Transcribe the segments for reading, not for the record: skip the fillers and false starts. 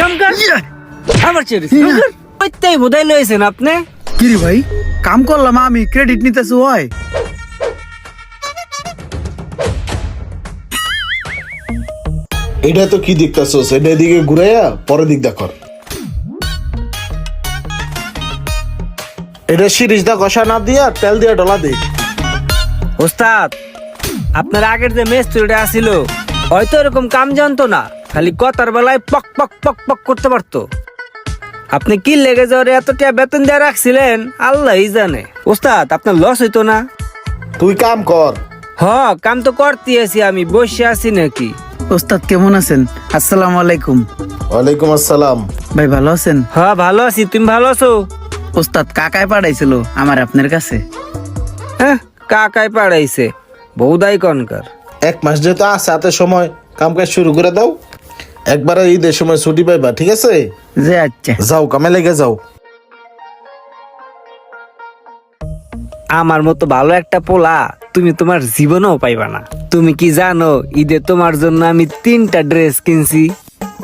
কাম কর আমার ছেড়ে ওইটাই বোধাই লয়েছেন আপনি। কি রে ভাই, কাম করলাম আমি, ক্রেডিট নিতেছি হয়? এটা তো কি দেখতেছস? এটা এদিকে ঘুরাইয়া পরের দিক দেখো। এটা সিরিজ দা কষা না দিয়া তেল দিয়া ডলা দে। ওস্তাদ, আপনার আগের যে মেস্তুরিটা আসিল হয়তো এরকম কাম জানতো না, খালি কথার বেলায় পক পক পক পক করতে পারতো। আপনি কি লেগে যাওয়ার এতটা বেতন দিয়ে রাখছিলেন আল্লাহই জানে। ওস্তাদ, আপনার লস হইতো না? তুই কাম কর। কাম তো করতে আছি, আমি বসে আছি নাকি? ওস্তাদ কেমন আছেন? আসসালামু আলাইকুম। ওয়ালাইকুম আসসালাম। ভাই ভালো আছেন? ভালো আছি, তুমি ভালো আছো? ওস্তাদ কাকায় পাঠাইছিল আমার আপনার কাছে। কাকায় পাড়াইছে? বৌদাই কনকার। 1 মাস যেহেতু আছে হাতে সময়, কাম কাজ শুরু করে দাও। একবারে ঈদের সময় ছুটি পাইবা, ঠিক আছে? যে আচ্ছা, যাও কামে লেগে যাও। আমার মতো ভালো একটা পোলা তুমি তোমার জীবনেও পাইবা না। তুমি কি জানো ঈদে তোমার জন্য আমি 3টা ড্রেস কিনছি।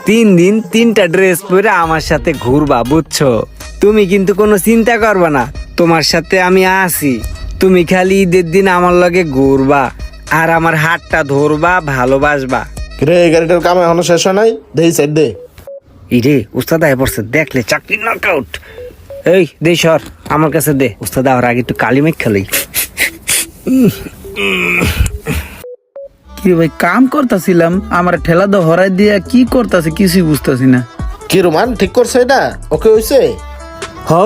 3 দিন 3টা ড্রেস পরে আমার সাথে ঘুরবা, বুঝছো? তুমি কিন্তু কোনো চিন্তা করবা না, তোমার সাথে আমি আছি। তুমি খালি ঈদের দিন আমার লগে ঘুরবা আর আমার হাতটা ধরবা, ভালোবাসবা। রে গাড়িটার কাম এখনো শেষ হয় নাই, দেই সাইড দে। ইরে উস্তাদ আয় পড়ছে, দেখলে চাকরি নকআউট। এই দে সর, আমার কাছে দে। উস্তাদ আর আগে একটু কালি মেঘ খেলাই। কি রে ভাই, কাম করতেছিলাম, আমার ঠেলা দো হরাই দিয়া কি করতেছে কিছুই বুঝতেছি না। কি রোমান ঠিক করছে এটা? ওকে হইছে?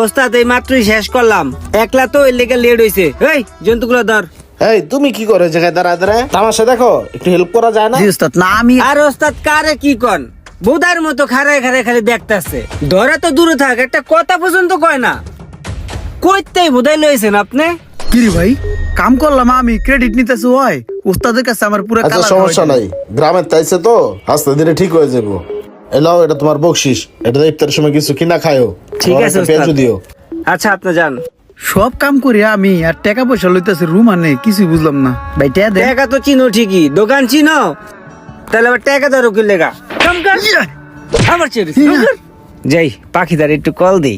ওস্তাদ এই মাত্রই শেষ করলাম, একলা তো এর লেগে লেট হইছে। এই জন্তুগুলো ধর। এই তুমি কি করে জায়গায় দাঁড়ায় তামাশা দেখো? একটু হেল্প করা যায় না? জি ওস্তাদ, না আমি আর ওস্তাদ কারে কি কন, বোধার মতো খাড়ায় খাড়ায় খালি দেখতেছে। ধরে তো দূরে থাক, একটা কথা পর্যন্ত কয় না। কইতেই বোধাই লইছেন আপনি। কি রে ভাই, কাম করলাম আমি, ক্রেডিট নিতেছি হয়? ওস্তাদের কাছে আমার পুরো আচ্ছা কালা সমস্যা খাওয়াই নাই, গ্রামের তাইছে তো আস্তে ধীরে ঠিক হয়ে যাবো। এলাও, এটা তোমার বকশিস, এটা ইফতারের সময় কিছু কিনা খায়ও। ঠিক আছে একটা পেঁয়াজও ওস্তাদ। দিও। আচ্ছা আপনি যান। সব কাম করি আমি, আর টাকা পয়সা লইতেছে রুম আনে, কিছুই বুঝলাম না। ভাই টাকা দে। টাকা তো চিনো ঠিকই, দোকান চিনো, তাহলে আবার টাকা ধরো কি লেগা? কাম কর আমার ছেড়ে যাই। পাখিদার একটু কল দেই।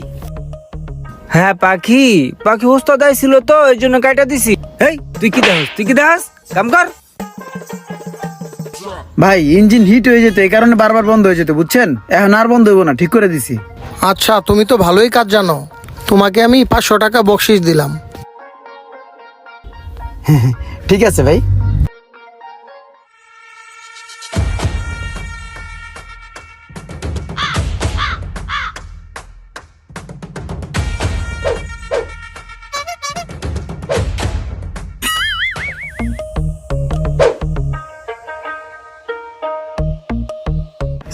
হ্যাঁ পাখি, পাখি ওস্তাদ আইছিল তো এই জন্য কাটা দিছি। এই তুই কি দাস কাম কর। ভাই ইঞ্জিন হিট হয়ে যেত, এই কারণে বারবার বন্ধ হয়ে যেত, বুঝছেন? এখন আর বন্ধ হইব না, ঠিক করে দিছি। আচ্ছা, তুমি তো ভালোই কাজ জানো, তোমাকে আমি 500 টাকা বকশিস দিলাম। ঠিক আছে ভাই।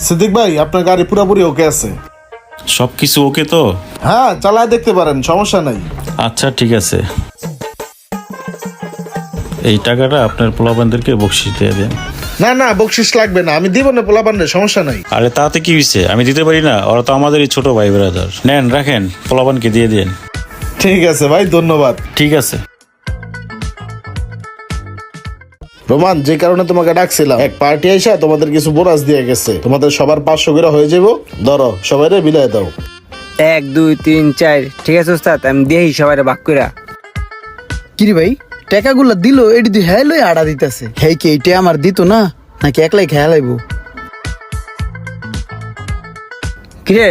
সিদ্দিক ভাই, আপনার গাড়ি পুরোপুরি ওকে আছে? সবকিছু ওকে তো? হ্যাঁ, চালায় দেখতে পারেন, সমস্যা নাই। আচ্ছা ঠিক আছে, এই টাকাটা আপনার পোলাপানদেরকে বকশিস দিয়ে দেন। না না, বকশিস লাগবে না, আমি দিব না পোলাপান্ডে, সমস্যা নাই। আরে তাতে কি হয়েছে, আমি দিতে পারি না? ওরা তো আমাদেরই ছোট ভাই ব্রাদার। নেন রাখেন, পোলাপানকে দিয়ে দেন। ঠিক আছে ভাই, ধন্যবাদ। ঠিক আছে। রোমান, যে কারণে তোমাকে ডাকছিলাম, এক পার্টি আইসা তোমাদের কিছু বোনাস দিয়ে গেছে, তোমাদের সবার 500 করে হয়ে যাবো। ধরো, সবাই বিলাই দাও। 1 2 3 4 ঠিক আছে ওস্তাদ, আমি দেই সবাই ভাগ কইরা। কি রে ভাই, টাকাগুলো দিল, এটি তুই হ্যাঁ লই আড়া দিতেছে। হ্যাঁ কি এইটা আমার দিত না, নাকি একলাই খেয়া লাইব? কিরে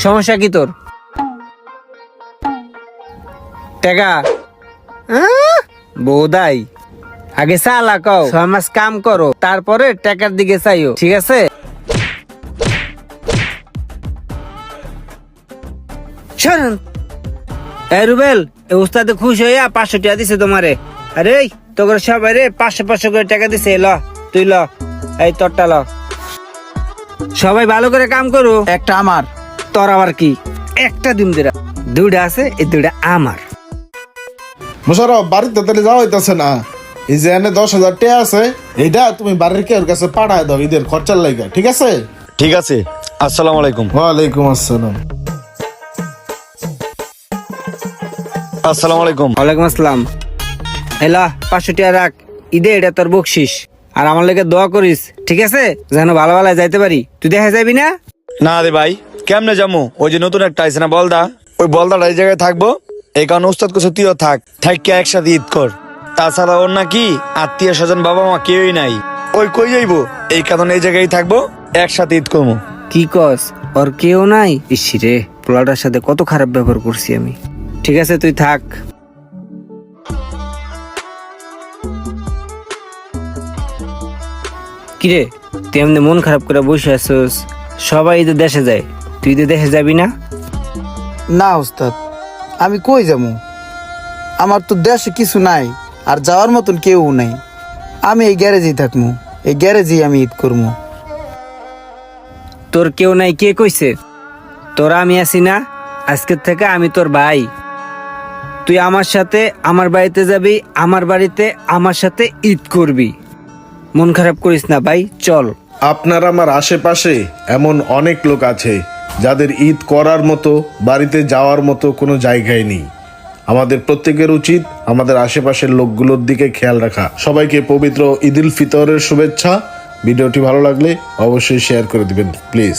সমস্যা কি তোর? টাকা বোধাই আগে চালা কও, 6 মাস কাম করো, তারপরে টাকার দিকে চাইও, ঠিক আছে? শোনেন রুবেল, উস্তাদে খুশি হইয়া 500 টাকা দিছে তোমারে। আরে তোর সবাই রে 500 করে টাকা দিছে। ল তুই ল, এই তোরটা ল। সবাই ভালো করে কাম করো। একটা আমার। তোর আবার কি? একটা দিন দিরা 2টা আছে, এই 2টা আমার। মোশারফ, বাড়িতে তাহলে যাওয়া হইতেছে না? এই যে এনে 10,000 টাকা আছে, এইটা তুমি বাড়ির কেউ কাছে পাঠায় দাও ঈদের খরচার লাইগা, ঠিক আছে? ঠিক আছে, আসসালামু আলাইকুম। ওয়ালাইকুম আসসালাম। আসসালামু আলাইকুম। ওয়ালাইকুম আসসালাম। এলা 500 টাকা রাখ, ঈদে এটা তোর বকশিস। আর আমার লেগে দোয়া করিস, ঠিক আছে? যেন ভালো ভালো যাইতে পারি। তুই দেখা যাবি না? না রে ভাই, কেমনে যাবো? ওই যে নতুন একটা আইছে না বলদা, ওই বলদাটা এই জায়গায় থাকবো। এই কারণে উস্তাদ কাছে তুইও থাক একসাথে ঈদ কর। তাছাড়া ওর নাকি আত্মীয় স্বজন বাবা মা কেউই নাই, ওই কই যাইবো, এই কারণে এই জায়গায় থাকবো, একসাথে ঈদ করবো। কি কস? ওর কেউ নাই? ইসি রে, পোলাটার সাথে কত খারাপ ব্যবহার করছি আমি। ঠিক আছে, তুই থাক। কিরে, তুই এমনি মন খারাপ করে বসে আছিস? সবাই ঈদে দেশে যায়, তুই ঈদে দেশে যাবি না? না ওস্তাদ, আমি কই যাবো? আমার তো দেশে কিছু নাই, আর যাওয়ার মতন কেউ নাই। আমি এই গ্যারেজেই থাকবো, এই গ্যারেজেই আমি ঈদ করবো। তোর কেউ নাই কে কইছে? তোরা আমি আছি না, আজকের থেকে আমি তোর ভাই। তুই আমার সাথে আমার বাড়িতে যাবি, আমার বাড়িতে আমার সাথে ঈদ করবি। মন খারাপ করিস না ভাই, চল। আপনার আমার আশেপাশে এমন অনেক লোক আছে যাদের ঈদ করার মতো, বাড়িতে যাওয়ার মতো কোনো জায়গায় নেই। আমাদের প্রত্যেকের উচিত আমাদের আশেপাশের লোকগুলোর দিকে খেয়াল রাখা। সবাইকে পবিত্র ঈদ উল ফিতরের শুভেচ্ছা। ভিডিওটি ভালো লাগলে অবশ্যই শেয়ার করে দিবেন প্লিজ।